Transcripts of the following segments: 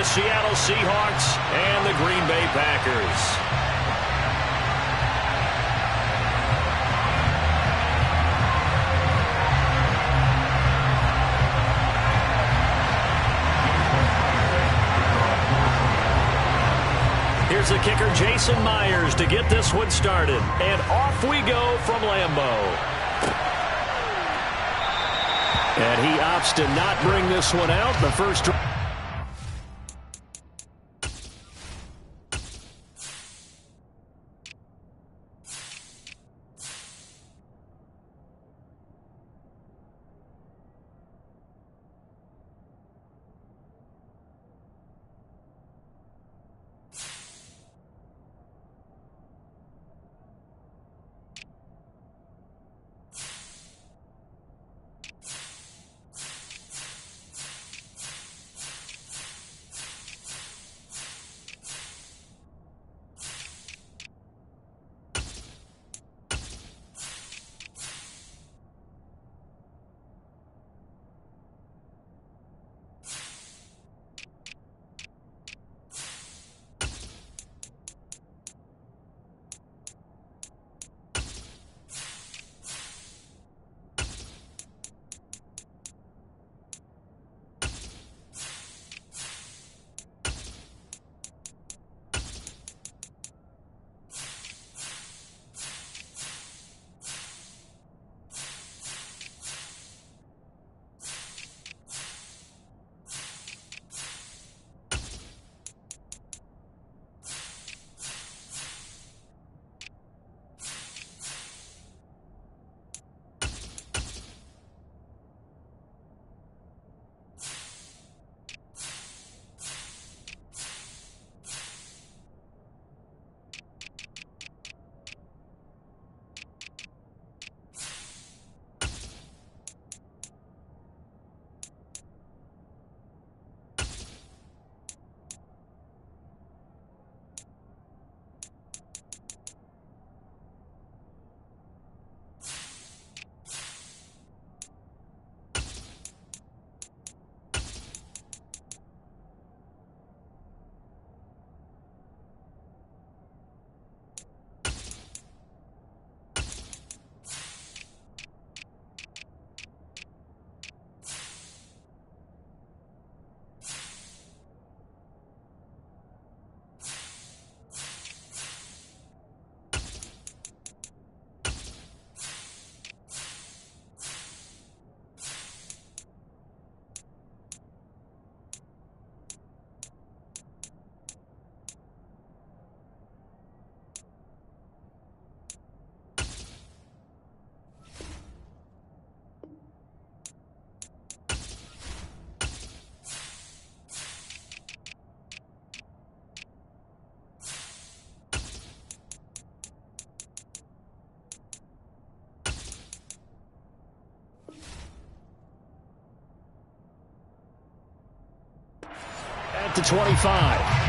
the Seattle Seahawks and the Green Bay Packers. Here's the kicker, Jason Myers, to get this one started. And off we go from Lambeau. And he opts to not bring this one out. The first drive. At the 25.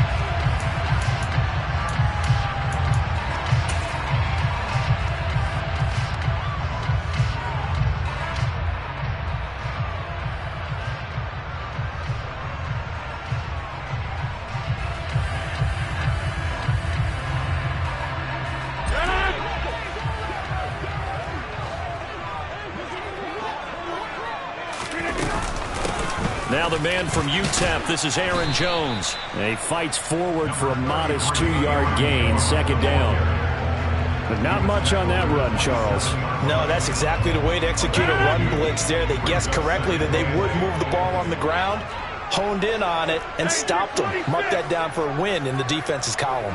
Now the man from UTEP, this is Aaron Jones. And he fights forward for a modest 2-yard gain, second down. But not much on that run, Charles. No, that's exactly the way to execute a run blitz there. They guessed correctly that they would move the ball on the ground, honed in on it, and stopped them. Mark that down for a win in the defense's column.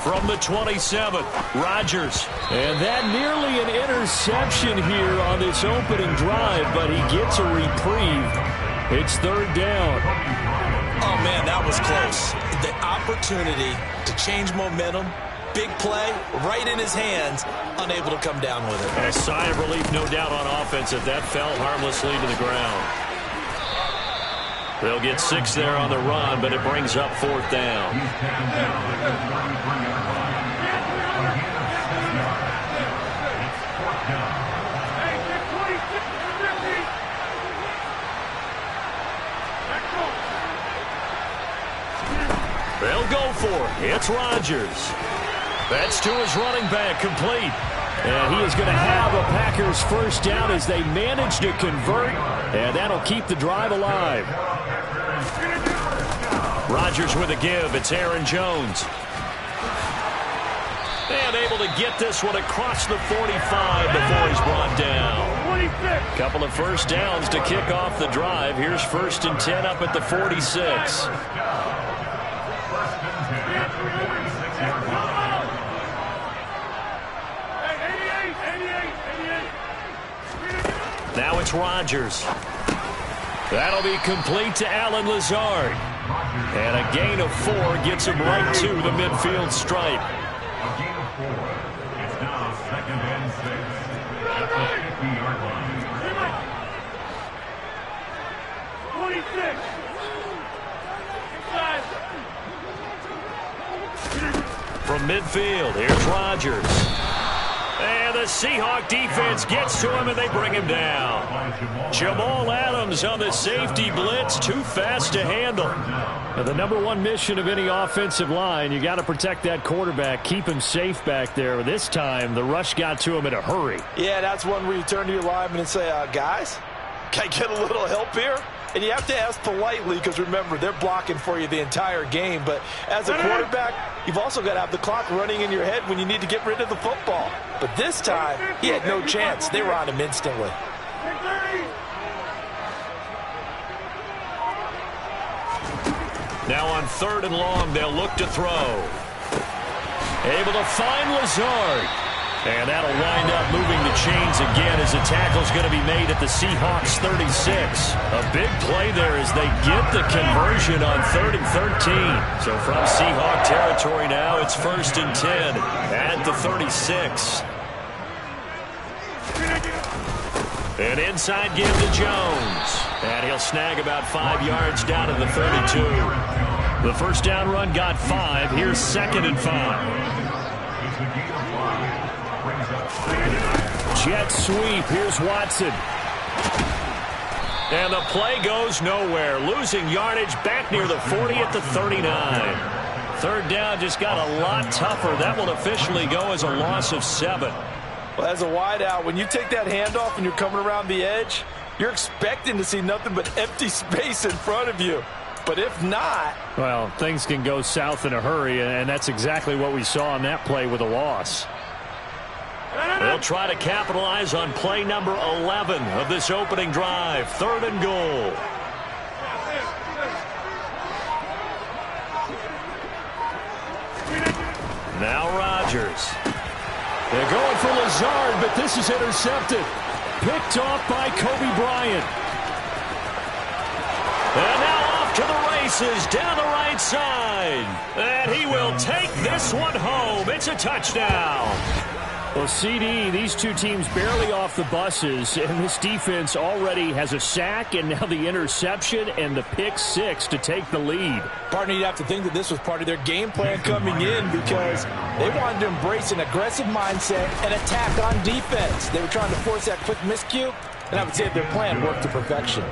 From the 27, Rodgers. And that nearly an interception here on this opening drive, but he gets a reprieve. It's third down. Oh, man, that was close. The opportunity to change momentum, big play, right in his hands, unable to come down with it. And a sigh of relief, no doubt, on offense if that fell harmlessly to the ground. They'll get 6 there on the run, but it brings up fourth down. They'll go for it. It's Rodgers. That's to his running back, complete. And he is going to have a Packers first down as they manage to convert, and that'll keep the drive alive. Rodgers with a give. It's Aaron Jones. And able to get this one across the 45 before he's brought down. Couple of first downs to kick off the drive. Here's 1st and 10 up at the 46. Now it's Rodgers. That'll be complete to Allen Lazard. And a gain of 4 gets him right to the midfield stripe. A gain of 4. It's now 2nd and 6 at the 50-yard line. 26. From midfield, here's Rodgers. And the Seahawk defense gets to him, and they bring him down. Jamal Adams on the safety blitz, too fast to handle. Now, the #1 mission of any offensive line, you got to protect that quarterback, keep him safe back there. This time, the rush got to him in a hurry. Yeah, that's one where you turn to your lineman and say, guys, can I get a little help here? And you have to ask politely because, remember, they're blocking for you the entire game. But as a quarterback, you've also got to have the clock running in your head when you need to get rid of the football. But this time, he had no chance. They were on him instantly. Now on 3rd and long, they'll look to throw. Able to find Lazard. And that'll wind up moving the chains again as the tackle's going to be made at the Seahawks 36. A big play there as they get the conversion on 3rd and 13. So from Seahawk territory now, it's 1st and 10 at the 36. An inside give to Jones. And he'll snag about 5 yards down to the 32. The first down run got 5. Here's 2nd and 5. Jet sweep. Here's Watson. And the play goes nowhere. Losing yardage back near the 40 at the 39. 3rd down just got a lot tougher. That will officially go as a loss of 7. Well, as a wideout, when you take that handoff and you're coming around the edge, you're expecting to see nothing but empty space in front of you. But if not... Well, things can go south in a hurry, and that's exactly what we saw on that play with a loss. They'll try to capitalize on play number 11 of this opening drive. 3rd and goal. Now Rodgers. They're going for Lazard, but this is intercepted. Picked off by Kobe Bryant. And now off to the races down the right side. And he will take this one home. It's a touchdown. Well, CD, these two teams barely off the buses, and this defense already has a sack and now the interception and the pick 6 to take the lead. Partner, you'd have to think that this was part of their game plan coming in because they wanted to embrace an aggressive mindset and attack on defense. They were trying to force that quick miscue, and I would say that their plan worked to perfection.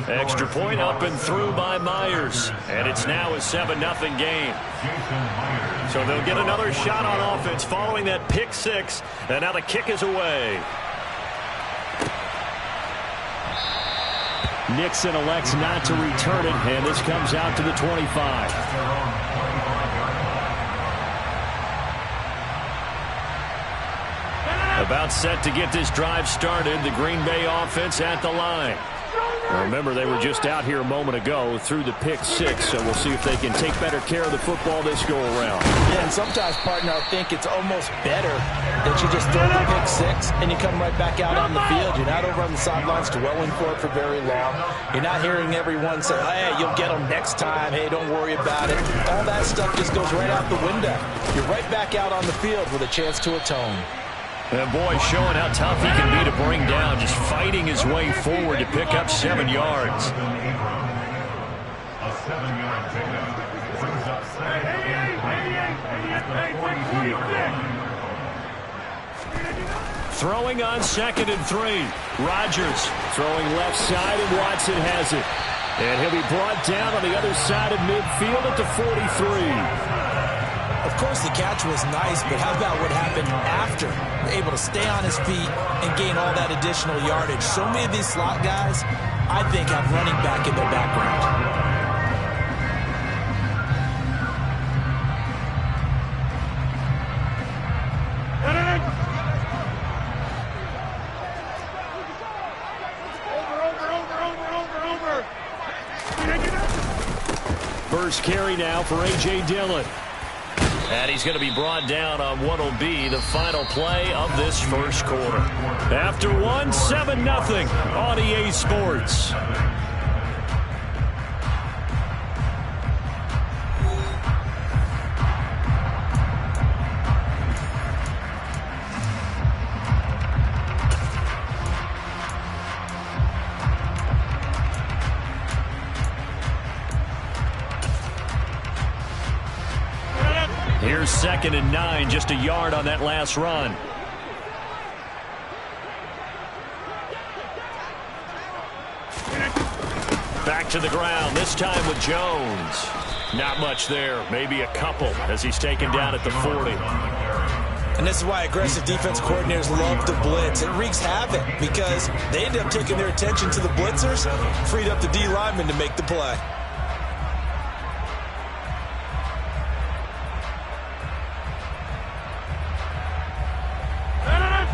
Extra point up and through by Myers, and it's now a 7-0 game. So they'll get another shot on offense following that pick 6, and now the kick is away. Nixon elects not to return it, and this comes out to the 25. About set to get this drive started, the Green Bay offense at the line. Remember, they were just out here a moment ago through the pick 6, so we'll see if they can take better care of the football this go-around. Yeah, and sometimes, partner, I think it's almost better that you just throw the pick 6 and you come right back out on the field. You're not over on the sidelines dwelling for it for very long. You're not hearing everyone say, hey, you'll get them next time. Hey, don't worry about it. All that stuff just goes right out the window. You're right back out on the field with a chance to atone. And boy, showing how tough he can be to bring down, just fighting his way forward to pick up 7 yards. A 7-yard pickup brings up 2nd and 5 at the 42-yard line. Throwing on 2nd and 3. Rodgers throwing left side, and Watson has it. And he'll be brought down on the other side of midfield at the 43. Of course, the catch was nice, but how about what happened after? Able to stay on his feet and gain all that additional yardage. So many of these slot guys, I think, have running back in their background. First carry now for A.J. Dillon. And he's going to be brought down on what will be the final play of this first quarter. After 1, 7-0 on EA Sports. Here's 2nd and 9, just a yard on that last run. Back to the ground, this time with Jones. Not much there, maybe a couple as he's taken down at the 40. And this is why aggressive defense coordinators love to blitz. It wreaks havoc because they end up taking their attention to the blitzers, freed up the D lineman to make the play.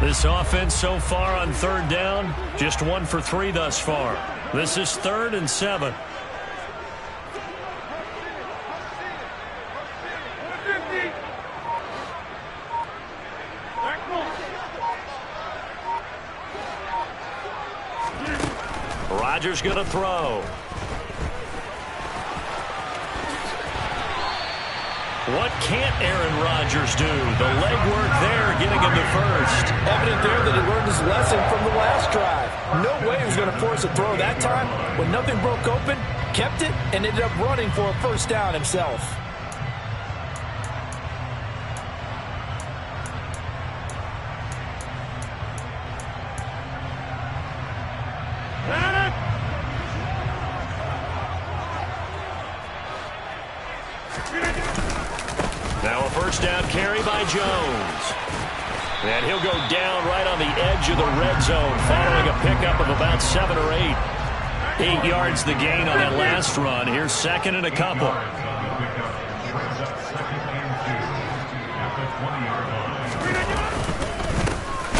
This offense so far on 3rd down, just 1 for 3 thus far. This is 3rd and 7. Rodgers going to throw. What can't Aaron Rodgers do? The legwork there getting him to first. Evident there that he learned his lesson from the last drive. No way he was going to force a throw that time. When nothing broke open, kept it, and ended up running for a first down himself. Now a first down carry by Jones. And he'll go down right on the edge of the red zone following a pickup of about 7 or 8. 8 yards the gain on that last run. Here's 2nd and a couple.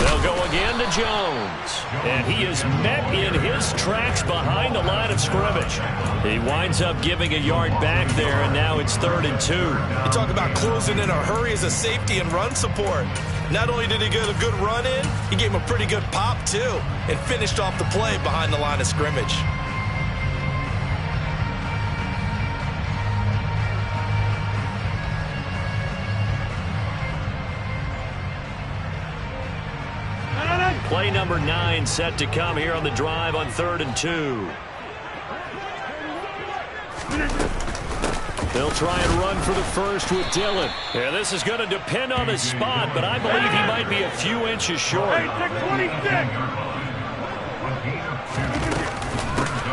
They'll go again to Jones. And he is met in his tracks behind the line of scrimmage. He winds up giving a yard back there, and now it's 3rd and 2. You talk about closing in a hurry as a safety and run support. Not only did he get a good run in, he gave him a pretty good pop, too, and finished off the play behind the line of scrimmage. Play number 9 set to come here on the drive on 3rd and 2. They'll try and run for the first with Dillon. Yeah, this is going to depend on his spot, but I believe he might be a few inches short.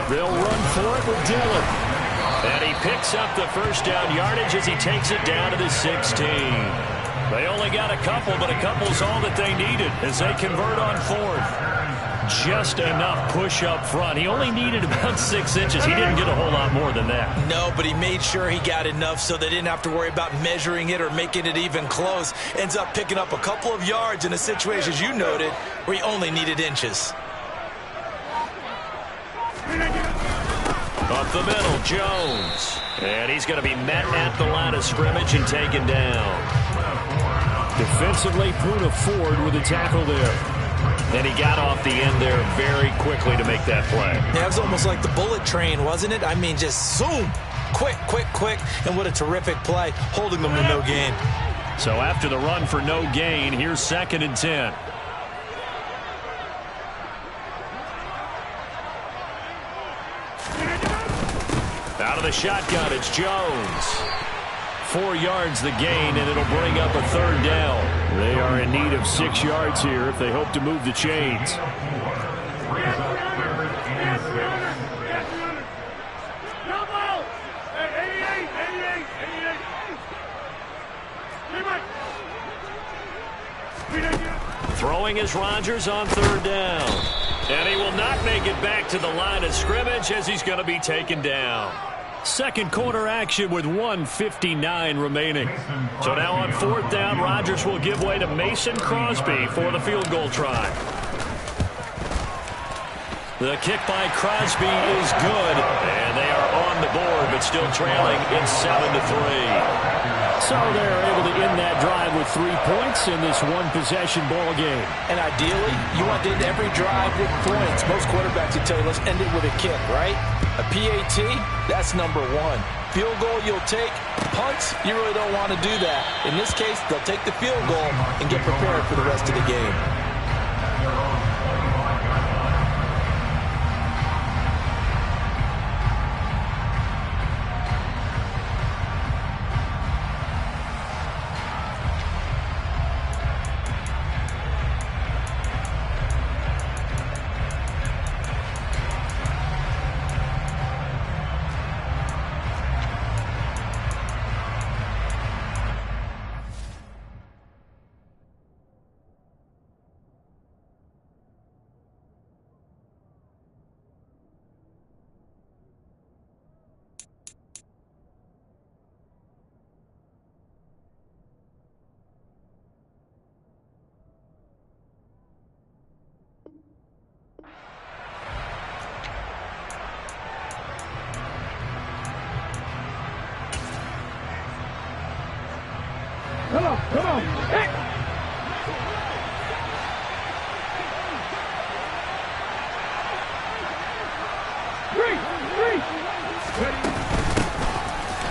They'll run for it with Dillon. And he picks up the first down yardage as he takes it down to the 16. They only got a couple, but a couple's all that they needed as they convert on 4th. Just enough push up front. He only needed about 6 inches. He didn't get a whole lot more than that. No, but he made sure he got enough so they didn't have to worry about measuring it or making it even close. Ends up picking up a couple of yards in a situation, as you noted, where he only needed inches. Up the middle, Jones. And he's going to be met at the line of scrimmage and taken down. Defensively, Puna Ford with a tackle there. And he got off the end there very quickly to make that play. Yeah, it was almost like the bullet train, wasn't it? I mean, just zoom. Quick, quick, quick. And what a terrific play, holding them with no gain. So after the run for no gain, here's 2nd and 10. Out of the shotgun, it's Jones. 4 yards the gain, and it'll bring up a 3rd down. They are in need of 6 yards here if they hope to move the chains. Throwing is Rodgers on 3rd down. And he will not make it back to the line of scrimmage as he's going to be taken down. Second quarter action with 1:59 remaining. So now on 4th down, Rodgers will give way to Mason Crosby for the field goal try. The kick by Crosby is good, and they are on the board, but still trailing. It's 7-3. So they're able to end that drive with 3 points in this one-possession ball game. And ideally, you want to end every drive with points. Most quarterbacks would tell you, let's end it with a kick, right? A PAT, that's number 1. Field goal you'll take. Punts, you really don't want to do that. In this case, they'll take the field goal and get prepared for the rest of the game. Come on. Hey. Three.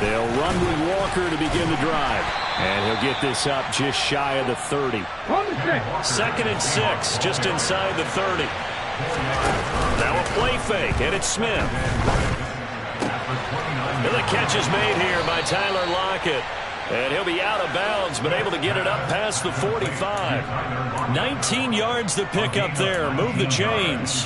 They'll run with Walker to begin the drive. And he'll get this up just shy of the 30. 2nd and 6, just inside the 30. Now a play fake, and it's Smith. And the catch is made here by Tyler Lockett. And he'll be out of bounds, but able to get it up past the 45. 19 yards to pick up there. Move the chains.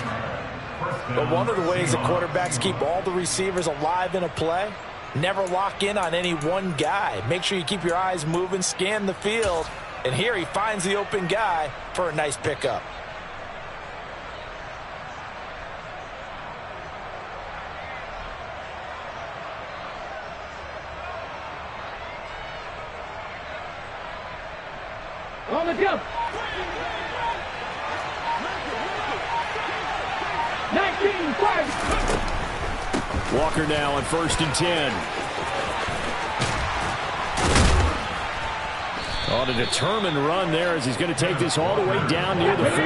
But one of the ways that quarterbacks keep all the receivers alive in a play, never lock in on any one guy. Make sure you keep your eyes moving, scan the field. And here he finds the open guy for a nice pickup. On the jump. 19-5. Walker now on 1st and 10. On a determined run there as he's going to take this all the way down near the 40.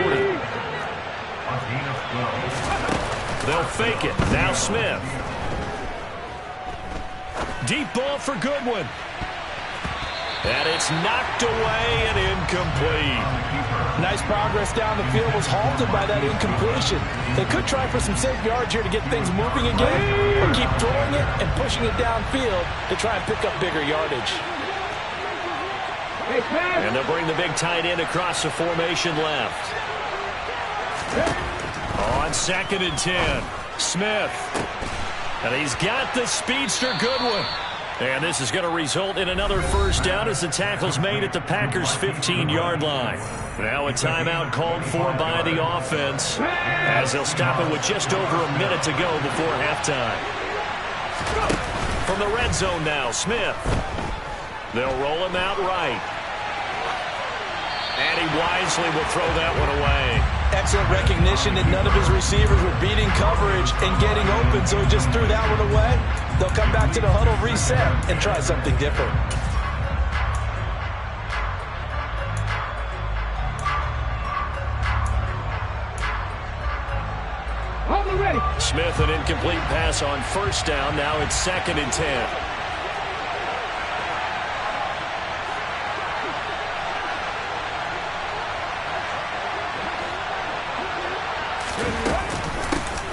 They'll fake it. Now Smith. Deep ball for Goodwin. And it's knocked away and incomplete. Nice progress down the field, was halted by that incompletion. They could try for some safe yards here to get things moving again, or keep throwing it and pushing it downfield to try and pick up bigger yardage. And they'll bring the big tight end across the formation left. On 2nd and 10, Smith. And he's got the speedster Goodwin. And this is going to result in another 1st down as the tackle's made at the Packers' 15-yard line. Now a timeout called for by the offense as they'll stop it with just over a minute to go before halftime. From the red zone now, Smith. They'll roll him out right. And he wisely will throw that one away. Excellent recognition that none of his receivers were beating coverage and getting open, so he just threw that one away. They'll come back to the huddle, reset, and try something different. Smith, an incomplete pass on 1st down. Now it's 2nd and 10.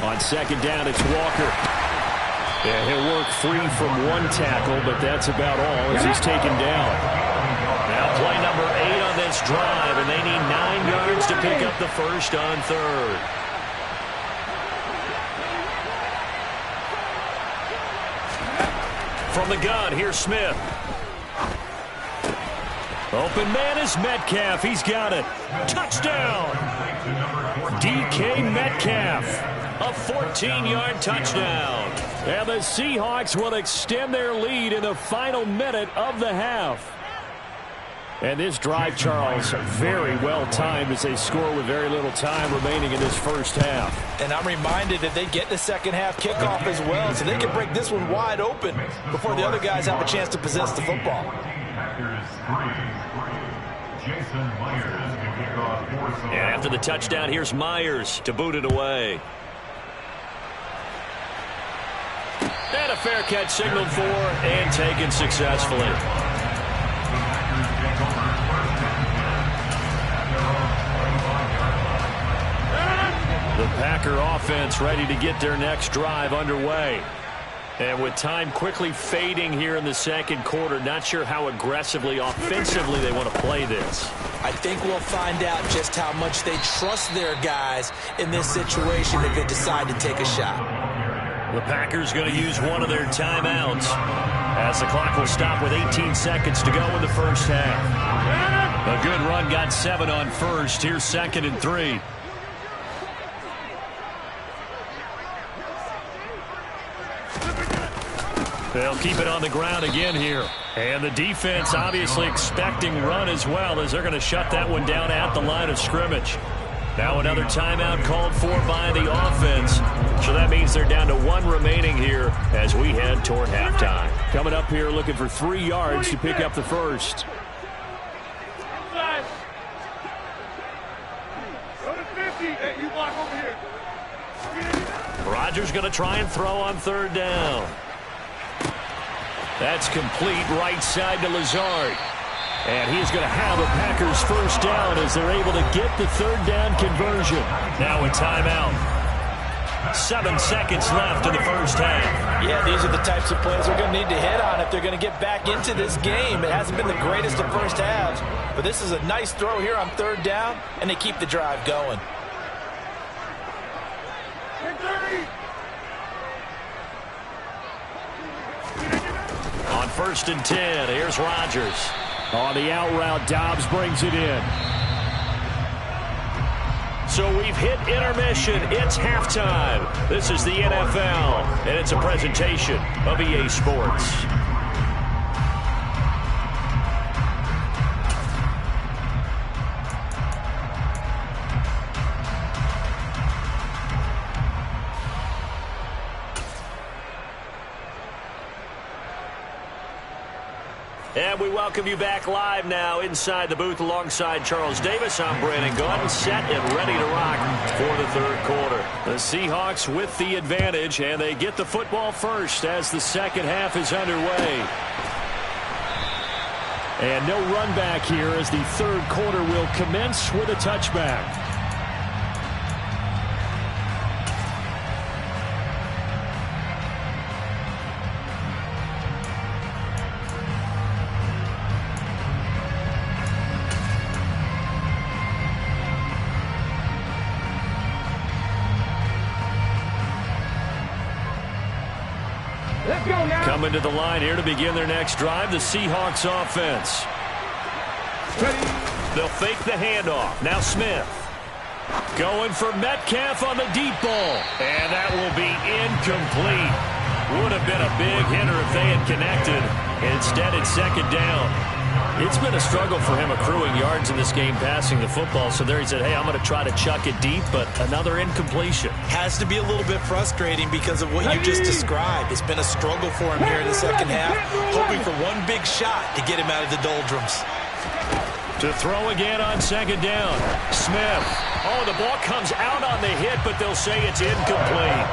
On 2nd down, it's Walker. Yeah, he'll work free from one tackle, but that's about all as he's taken down. Now play number 8 on this drive, and they need 9 yards to pick up the first on third. From the gun, here's Smith. Open man is Metcalf. He's got it. Touchdown! DK Metcalf. A 14-yard touchdown. And the Seahawks will extend their lead in the final minute of the half. And this drive, Charles, very well timed as they score with very little time remaining in this first half. And I'm reminded that they get the second half kickoff as well, so they can break this one wide open before the other guys have a chance to possess the football. And after the touchdown, here's Myers to boot it away. And a fair catch signaled for and taken successfully. The Packer offense ready to get their next drive underway. And with time quickly fading here in the second quarter, not sure how aggressively, offensively they want to play this. I think we'll find out just how much they trust their guys in this situation if they decide to take a shot. The Packers going to use one of their timeouts as the clock will stop with 18 seconds to go in the first half. A good run got 7 on first. Here's 2nd and 3. They'll keep it on the ground again here. And the defense obviously expecting run as well as they're going to shut that one down at the line of scrimmage. Now another timeout called for by the offense. So that means they're down to 1 remaining here as we head toward halftime. Coming up here looking for 3 yards to pick up the first. Rodgers going to try and throw on 3rd down. That's complete right side to Lazard. And he's going to have a Packers first down as they're able to get the 3rd down conversion. Now a timeout. 7 seconds left in the first half. Yeah, these are the types of plays they're going to need to hit on if they're going to get back into this game. It hasn't been the greatest of first halves, but this is a nice throw here on 3rd down, and they keep the drive going. On 1st and 10, here's Rodgers. On the out route, Dobbs brings it in. So we've hit intermission. It's halftime. This is the NFL, and it's a presentation of EA Sports. And we welcome you back live now inside the booth alongside Charles Davis. I'm Brandon Gaudin, set and ready to rock for the 3rd quarter. The Seahawks with the advantage, and they get the football first as the second half is underway. And no run back here as the 3rd quarter will commence with a touchback. Coming to the line here to begin their next drive, the Seahawks offense. They'll fake the handoff. Now Smith. Going for Metcalf on the deep ball. And that will be incomplete. Would have been a big hitter if they had connected. Instead, it's 2nd down. It's been a struggle for him accruing yards in this game passing the football. So there he said, hey, I'm going to try to chuck it deep, but another incompletion. Has to be a little bit frustrating because of what you just described. It's been a struggle for him here in the second half, hoping for one big shot to get him out of the doldrums. To throw again on 2nd down. Smith. Oh, the ball comes out on the hit, but they'll say it's incomplete.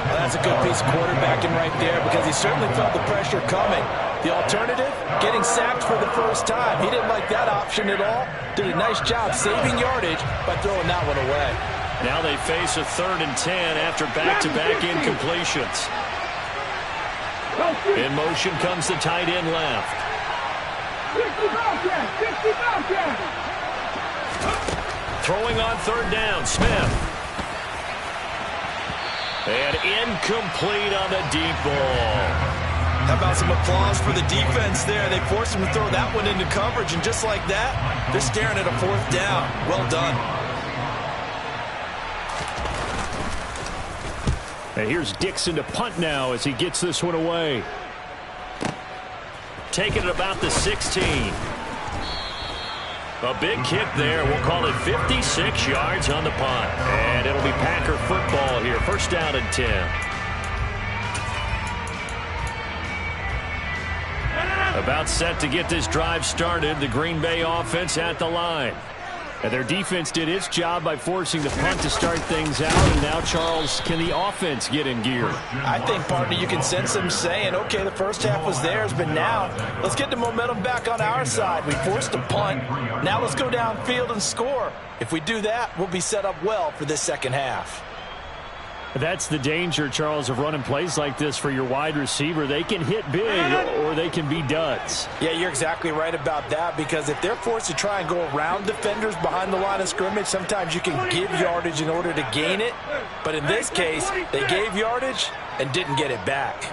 Well, that's a good piece of quarterbacking right there because he certainly felt the pressure coming. The alternative, getting sacked for the first time. He didn't like that option at all. Did a nice job saving yardage by throwing that one away. Now they face a 3rd and 10 after back-to-back incompletions. In motion comes the tight end left. 60 Bobcat! 60 Bobcat! Throwing on third down, Smith. And incomplete on the deep ball. How about some applause for the defense there? They forced him to throw that one into coverage, and just like that, they're staring at a fourth down. Well done. And here's Dixon to punt now as he gets this one away. Taking it about the 16. A big kick there. We'll call it 56 yards on the punt. And it'll be Packer football here. First down and 10. About set to get this drive started. The Green Bay offense at the line. And their defense did its job by forcing the punt to start things out. And now, Charles, can the offense get in gear? I think, partner, you can sense them saying, okay, the first half was theirs, but now let's get the momentum back on our side. We forced a punt. Now let's go downfield and score. If we do that, we'll be set up well for this second half. That's the danger, Charles, of running plays like this for your wide receiver. They can hit big or they can be duds. Yeah, you're exactly right about that, because if they're forced to try and go around defenders behind the line of scrimmage, sometimes you can give yardage in order to gain it. But in this case, they gave yardage and didn't get it back.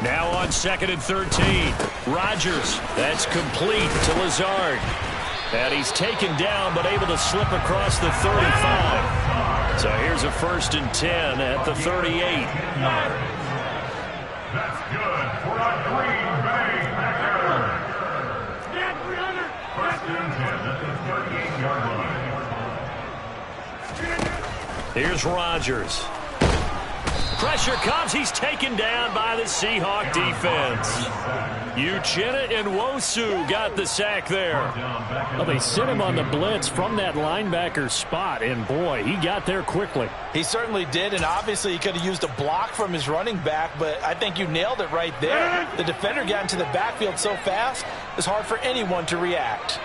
Now on 2nd and 13. Rodgers. That's complete to Lazard. And he's taken down but able to slip across the 35. So here's a 1st and 10 at the 38. That's good for a Green Bay Packer. First and 10 at the 38-yard line. Here's Rodgers. Pressure comes. He's taken down by the Seahawk defense. Uchenna and Nwosu got the sack there. Well, they sent him on the blitz from that linebacker spot, and boy, he got there quickly. He certainly did, and obviously he could have used a block from his running back, but I think you nailed it right there. The defender got into the backfield so fast, it's hard for anyone to react.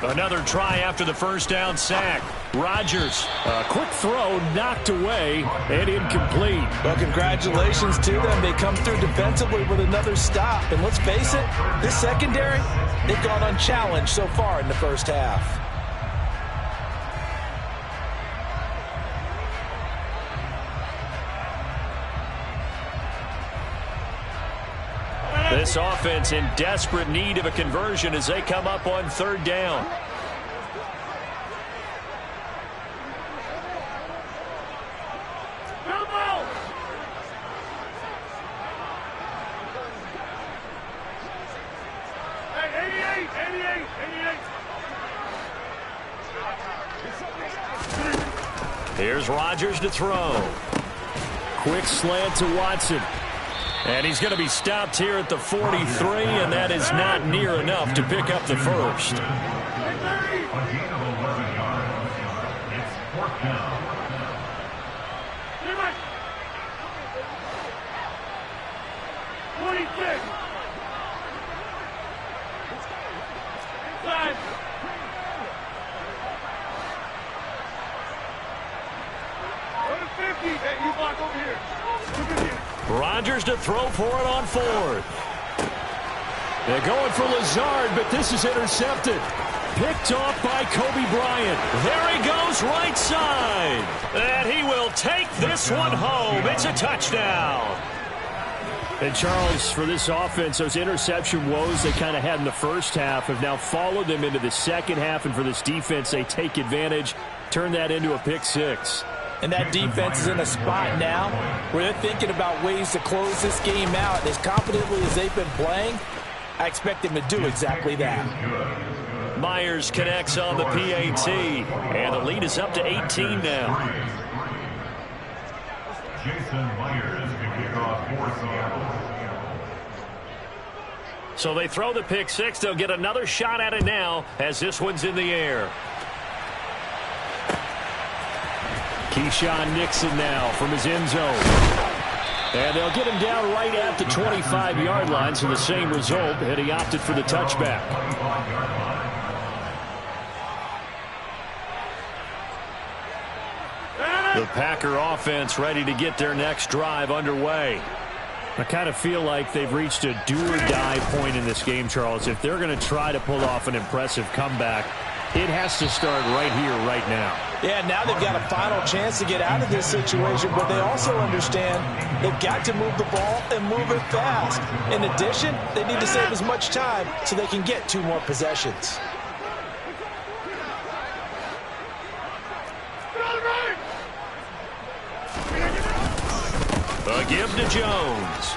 Another try after the first down sack. Rodgers, a quick throw, knocked away, and incomplete. Well, congratulations to them. They come through defensively with another stop. And let's face it, this secondary, they've gone unchallenged so far in the first half. This offense in desperate need of a conversion as they come up on 3rd down. Here's Rodgers to throw. Quick slant to Watson. And he's going to be stopped here at the 43, and that is not near enough to pick up the first. A gain of 11 yards. It's 4th down. Rodgers to throw for it on 4th. They're going for Lazard, but this is intercepted. Picked off by Kobe Bryant. There he goes, right side. And he will take this one home. It's a touchdown. And, Charles, for this offense, those interception woes they kind of had in the first half have now followed them into the second half. And for this defense, they take advantage, turn that into a pick 6. And that defense is in a spot now where they're thinking about ways to close this game out. And as confidently as they've been playing, I expect them to do exactly that. Myers connects on the PAT, and the lead is up to 18 now. Jason Myers can kick off for Seattle. So they throw the pick 6. They'll get another shot at it now as this one's in the air. Keyshawn Nixon now from his end zone. And they'll get him down right at the 25-yard line, so the same result, and he opted for the touchback. The Packer offense ready to get their next drive underway. I kind of feel like they've reached a do-or-die point in this game, Charles. If they're going to try to pull off an impressive comeback, it has to start right here, right now. Yeah, now they've got a final chance to get out of this situation, but they also understand they've got to move the ball and move it fast. In addition, they need to save as much time so they can get 2 more possessions. A give to Jones.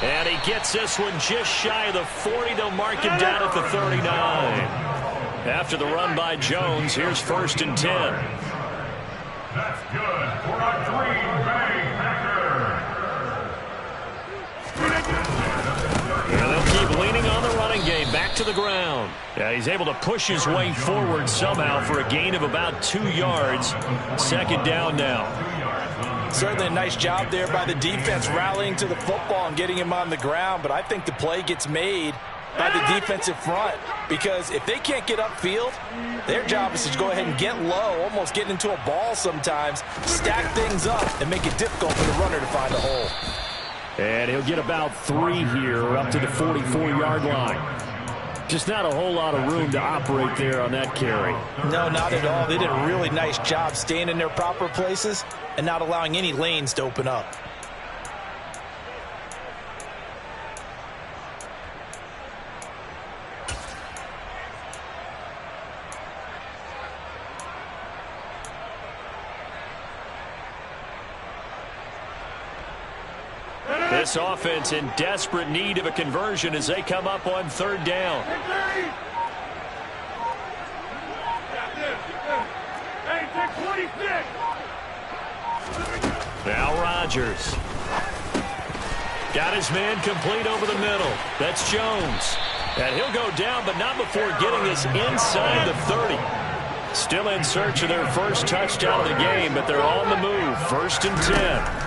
And he gets this one just shy of the 40. They'll mark him down at the 39. After the run by Jones, here's 1st and 10. That's good for a Green Bay Packer. And they'll keep leaning on the running game. Back to the ground. Yeah, he's able to push his way forward somehow for a gain of about 2 yards. 2nd down now. Certainly a nice job there by the defense rallying to the football and getting him on the ground, but I think the play gets made by the defensive front because if they can't get upfield, their job is to go ahead and get low, almost get into a ball sometimes, stack things up, and make it difficult for the runner to find a hole. And he'll get about 3 here up to the 44-yard line. Just not a whole lot of room to operate there on that carry. No, not at all. They did a really nice job staying in their proper places and not allowing any lanes to open up. This offense in desperate need of a conversion as they come up on 3rd down. Now Rodgers. Got his man complete over the middle. That's Jones. And he'll go down, but not before getting this inside the 30. Still in search of their first touchdown of the game, but they're on the move. 1st and 10.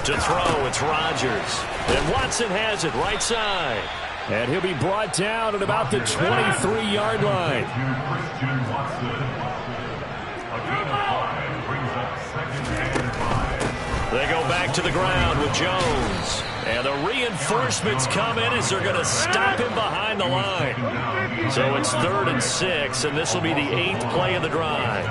To throw, it's Rodgers. And Watson has it right side. And he'll be brought down at about the 23-yard line. Christian Watson. A gain of 5 brings up 2nd and 5. They go back to the ground with Jones. And the reinforcements come in as they're going to stop him behind the line. So it's 3rd and 6, and this will be the 8th play of the drive.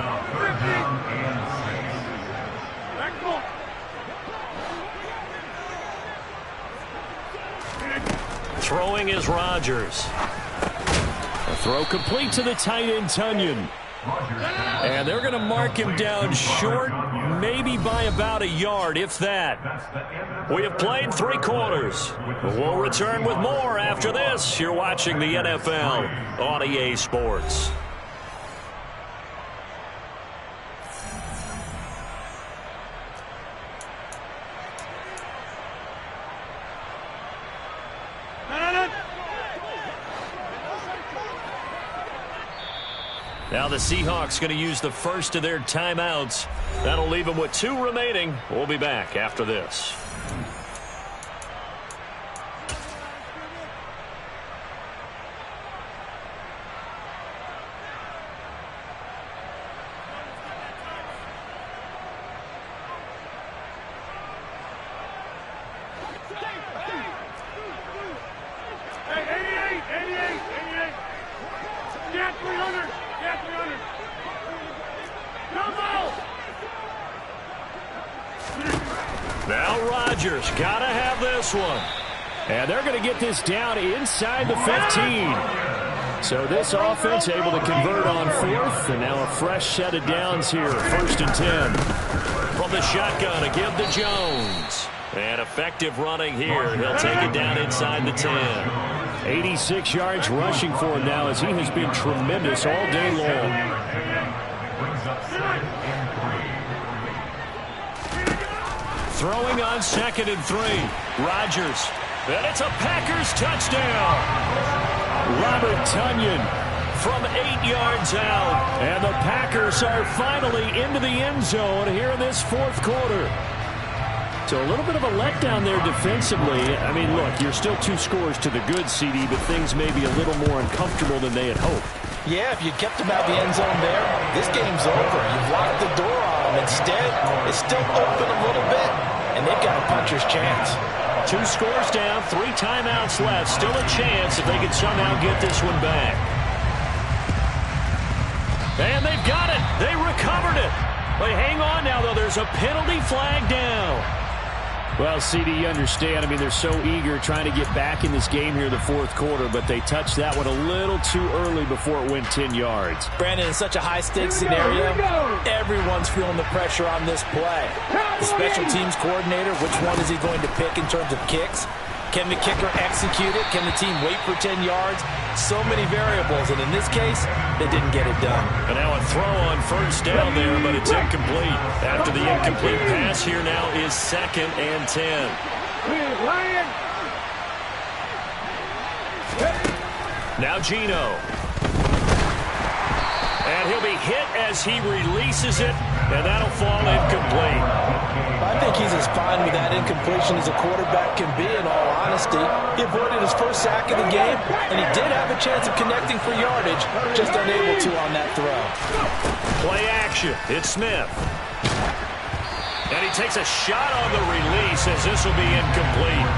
Throwing is Rodgers. A throw complete to the tight end, Tunyon. And they're going to mark him down short, maybe by about a yard, if that. We have played 3 quarters. We'll return with more after this. You're watching the NFL on EA Sports. Now the Seahawks going to use the first of their timeouts. That'll leave them with 2 remaining. We'll be back after this. Now Rodgers got to have this one. And they're going to get this down inside the 15. So this offense able to convert on 4th. And now a fresh set of downs here. 1st and 10. From the shotgun, a give to Jones. And effective running here. He'll take it down inside the 10. 86 yards rushing for him now as he has been tremendous all day long. Brings up 2nd and 3. Throwing on 2nd and 3. Rodgers. And it's a Packers touchdown. Robert Tunyon from 8 yards out. And the Packers are finally into the end zone here in this 4th quarter. So a little bit of a letdown there defensively. I mean, look, you're still 2 scores to the good, CD, but things may be a little more uncomfortable than they had hoped. Yeah, if you kept him out the end zone there, this game's over. You've locked the door on him. Instead, it's still open a little bit, and they've got a puncher's chance. 2 scores down, 3 timeouts left. Still a chance if they can somehow get this one back. And they've got it. They recovered it. But hang on now, though. There's a penalty flag down. Well, CD, you understand. I mean, they're so eager trying to get back in this game here in the fourth quarter, but they touched that one a little too early before it went 10 yards. Brandon, in such a high-stakes scenario, everyone's feeling the pressure on this play. The special teams coordinator, which one is he going to pick in terms of kicks? Can the kicker execute it? Can the team wait for 10 yards? So many variables, and in this case, they didn't get it done. And now a throw on first down there, but it's incomplete. After the incomplete pass, here now is 2nd and 10. Now Geno. And he'll be hit as he releases it, and that'll fall incomplete. I think he's as fine with that incompletion as a quarterback can be, in all honesty. He avoided his first sack of the game, and he did have a chance of connecting for yardage, just unable to on that throw. Play action. It's Smith. And he takes a shot on the release as this will be incomplete.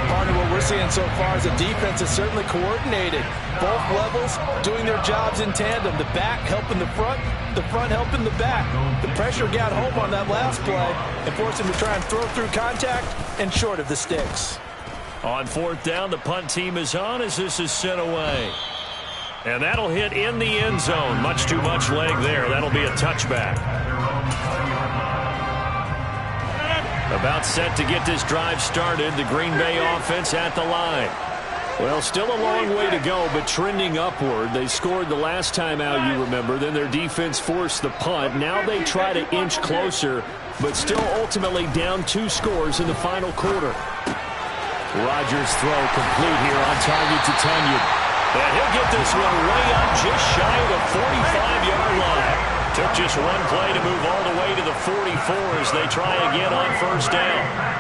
Part of what we're seeing so far is the defense is certainly coordinated. Both levels doing their jobs in tandem. The back helping the front helping the back. The pressure got home on that last play and forced him to try and throw through contact and short of the sticks. On 4th down, the punt team is on as this is sent away. And that'll hit in the end zone. Much too much leg there. That'll be a touchback. About set to get this drive started. The Green Bay offense at the line. Well, still a long way to go, but trending upward. They scored the last time out, you remember. Then their defense forced the punt. Now they try to inch closer, but still ultimately down 2 scores in the final quarter. Rodgers' throw complete here on target to Tunyon. And he'll get this one way up just shy of the 45-yard line. Took just one play to move all the way to the 44 as they try again on first down.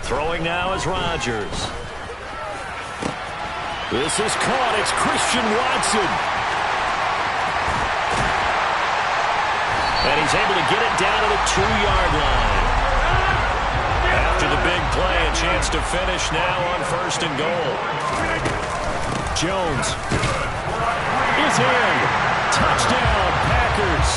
Throwing now is Rodgers. This is caught. It's Christian Watson. And he's able to get it down to the 2-yard line. After the big play, a chance to finish now on 1st and goal. Jones is in. Touchdown, Packers.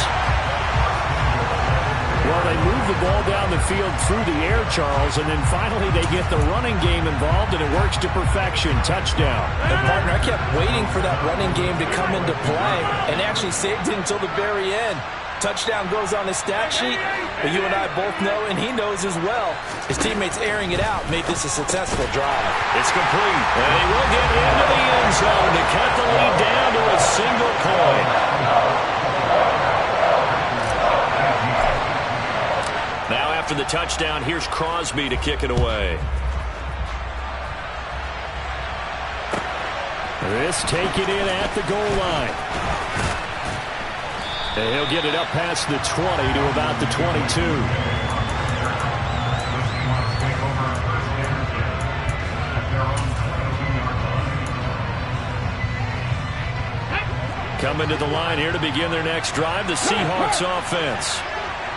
Well, they move the ball down the field through the air, Charles, and then finally they get the running game involved, and it works to perfection. Touchdown. And, partner, I kept waiting for that running game to come into play and actually saved it until the very end. Touchdown goes on his stat sheet, but you and I both know, and he knows as well, his teammates airing it out made this a successful drive. It's complete, and he will get into the end zone to cut the lead down to a single point. Now after the touchdown, here's Crosby to kick it away. This taken in at the goal line. And he'll get it up past the 20 to about the 22. Coming to the line here to begin their next drive, the Seahawks offense.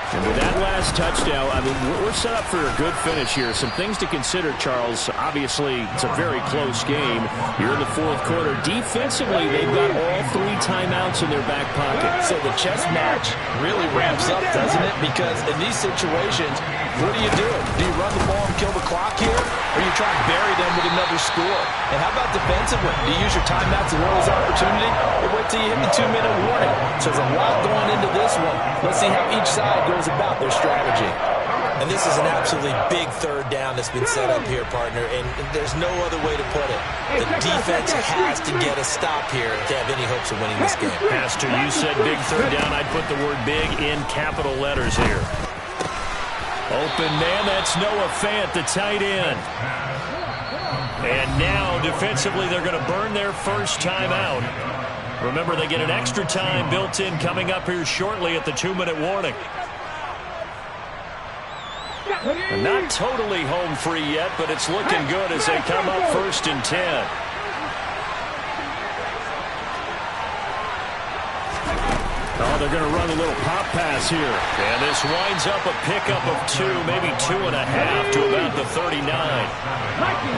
And with that last touchdown, I mean, we're set up for a good finish here. Some things to consider, Charles. Obviously, it's a very close game. You're in the 4th quarter. Defensively, they've got all 3 timeouts in their back pocket. So the chess match really ramps up, doesn't it? Because in these situations, what do you do? Do you run the ball and kill the clock here? Or you try and bury them with another score? And how about defensively? Do you use your timeouts as well as opportunity? Or wait till you hit the 2-minute warning? So there's a lot going into this one. Let's see how each side goes about their strategy. And this is an absolutely big 3rd down that's been set up here, partner, and there's no other way to put it. The defense has to get a stop here to have any hopes of winning this game. Pastor, you said big 3rd down. I'd put the word big in capital letters here. Open man, that's Noah Fant, the tight end. And And now, defensively, they're going to burn their first timeout. Remember, they get an extra time built in coming up here shortly at the 2-minute warning. And not totally home free yet, but it's looking good as they come up 1st and 10. Oh, they're going to run a little pop pass here. And this winds up a pickup of 2, maybe 2.5 to about the 39.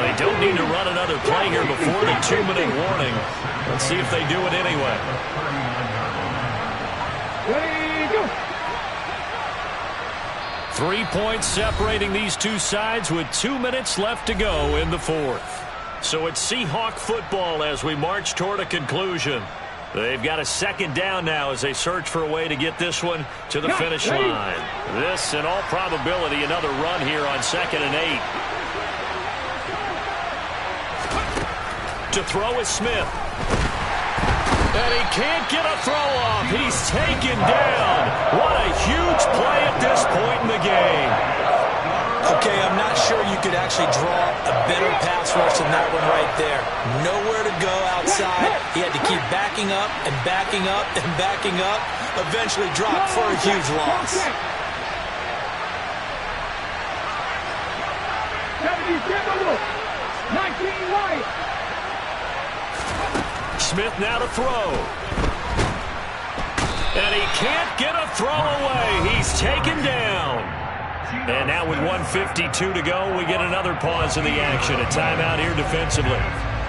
They don't need to run another play here before the 2-minute warning. Let's see if they do it anyway. Ready, go. 3 points separating these two sides with 2 minutes left to go in the 4th. So it's Seahawk football as we march toward a conclusion. They've got a 2nd down now as they search for a way to get this one to the finish line. This, in all probability, another run here on 2nd and 8. To throw is Smith. And he can't get a throw off. He's taken down. What a huge play at this point in the game. Okay, I'm not sure you could actually draw a better pass rush than that one right there. Nowhere to go outside. He had to keep backing up and backing up and backing up. Eventually dropped for a huge loss. 19 right. Smith now to throw. And he can't get a throw away. He's taken down. And now with 1:52 to go, we get another pause in the action. A timeout here defensively.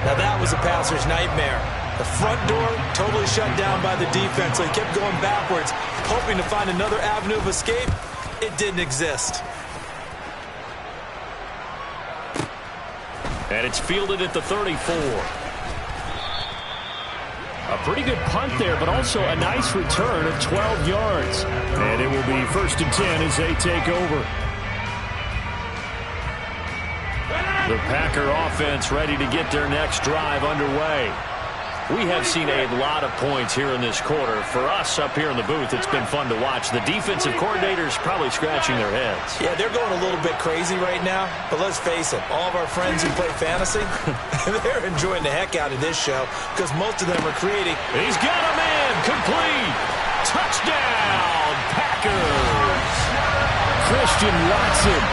Now that was a passer's nightmare. The front door totally shut down by the defense, so he kept going backwards, hoping to find another avenue of escape. It didn't exist. And it's fielded at the 34. A pretty good punt there, but also a nice return of 12 yards. And it will be 1st and 10 as they take over. The Packer offense ready to get their next drive underway. We have seen a lot of points here in this quarter. For us up here in the booth, it's been fun to watch. The defensive coordinators probably scratching their heads. Yeah, they're going a little bit crazy right now. But let's face it, all of our friends who play fantasy, they're enjoying the heck out of this show because most of them are creating. He's got a man. Complete. Touchdown, Packers. Christian Watson.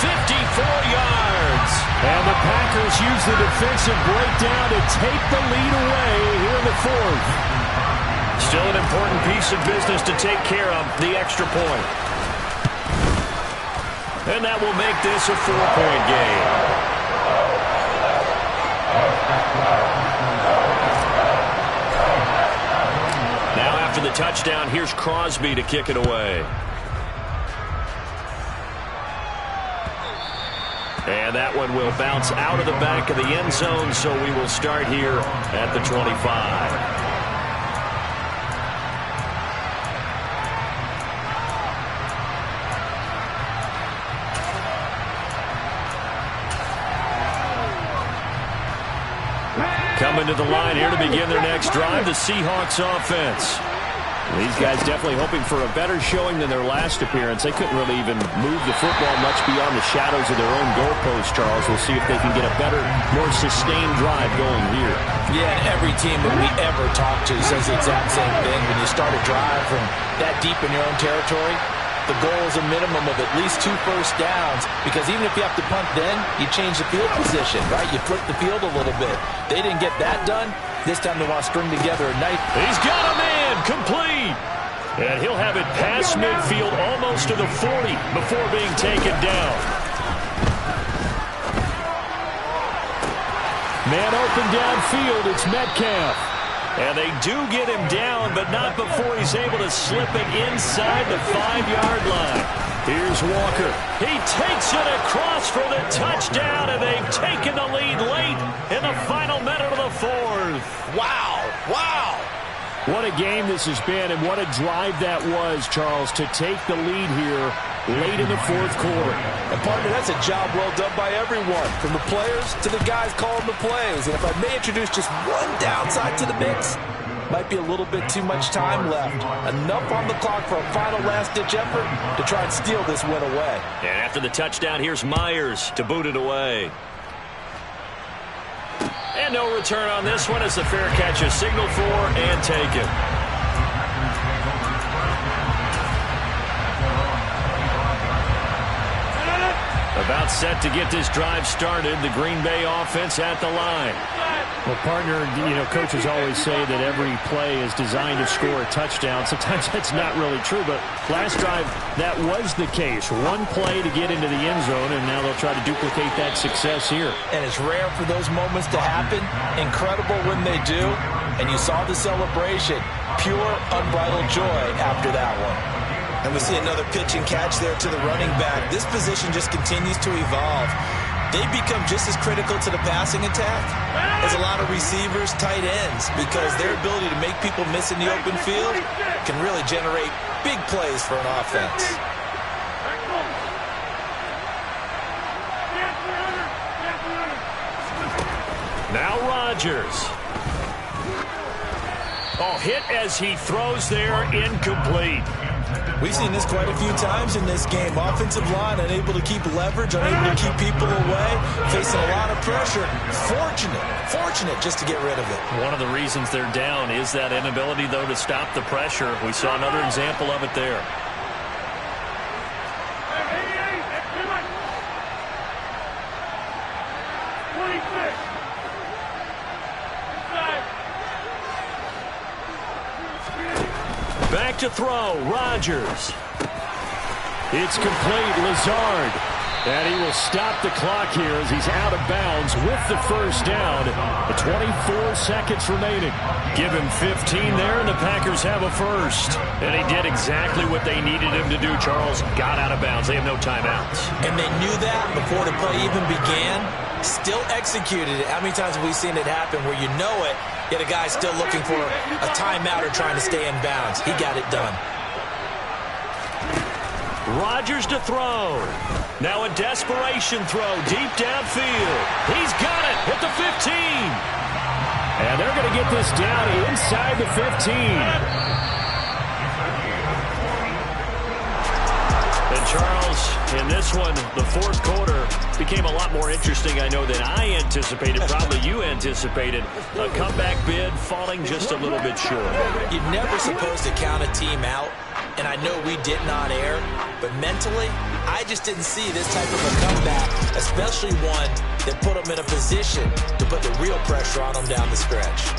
54 yards. And the Packers use the defensive breakdown to take the lead away here in the 4th. Still an important piece of business to take care of, the extra point. And that will make this a 4-point game. Now after the touchdown, here's Crosby to kick it away. And that one will bounce out of the back of the end zone, so we will start here at the 25. Coming to the line here to begin their next drive, the Seahawks offense. These guys definitely hoping for a better showing than their last appearance. They couldn't really even move the football much beyond the shadows of their own goalpost, Charles. We'll see if they can get a better, more sustained drive going here. Yeah, and every team that we ever talk to says the exact same thing. When you start a drive from that deep in your own territory, the goal is a minimum of at least 2 first downs, because even if you have to punt then, you change the field position, right? You flip the field a little bit. They didn't get that done. This time they want to string together a night. He's got a man, complete. And he'll have it past midfield almost to the 40 before being taken down. Man open downfield, it's Metcalf. And they do get him down, but not before he's able to slip it inside the 5-yard line. Here's Walker. He takes it across for the touchdown, and they've taken the lead late in the final minute of the 4th. Wow, wow. What a game this has been, and what a drive that was, Charles, to take the lead here late in the 4th quarter. And partner, that's a job well done by everyone, from the players to the guys calling the plays. And if I may introduce just one downside to the mix, might be a little bit too much time left. Enough on the clock for a final last-ditch effort to try and steal this win away. And after the touchdown, here's Myers to boot it away. no return on this one as the fair catch is signaled for and taken. About set to get this drive started. The Green Bay offense at the line. Well, partner, coaches always say that every play is designed to score a touchdown. Sometimes that's not really true, but last drive, that was the case. One play to get into the end zone, and now they'll try to duplicate that success here. And it's rare for those moments to happen. Incredible when they do. And you saw the celebration. Pure, unbridled joy after that one. And we see another pitch and catch there to the running back. This position just continues to evolve. They become just as critical to the passing attack as a lot of receivers, tight ends, because their ability to make people miss in the open field can really generate big plays for an offense. Now Rodgers. Oh, hit as he throws there, incomplete. We've seen this quite a few times in this game. Offensive line unable to keep leverage, unable to keep people away, facing a lot of pressure. Fortunate just to get rid of it. One of the reasons they're down is that inability, though, to stop the pressure. We saw another example of it there. Back to throw, Rodgers. It's complete, Lazard. And he will stop the clock here as he's out of bounds with the first down. 24 seconds remaining. Give him 15 there, and the Packers have a first. And he did exactly what they needed him to do, Charles. Got out of bounds. They have no timeouts. And they knew that before the play even began. Still executed it. How many times have we seen it happen where you know it, yet a guy's still looking for a timeout or trying to stay in bounds? He got it done. Rodgers to throw. Now a desperation throw deep downfield. He's got it at the 15. And they're going to get this down inside the 15. And Charles, in this one, the fourth quarter became a lot more interesting, I know, than I anticipated. Probably you anticipated. A comeback bid falling just a little bit short. You're never supposed to count a team out, and I know we did not err, but mentally, I just didn't see this type of a comeback, especially one that put them in a position to put the real pressure on them down the stretch.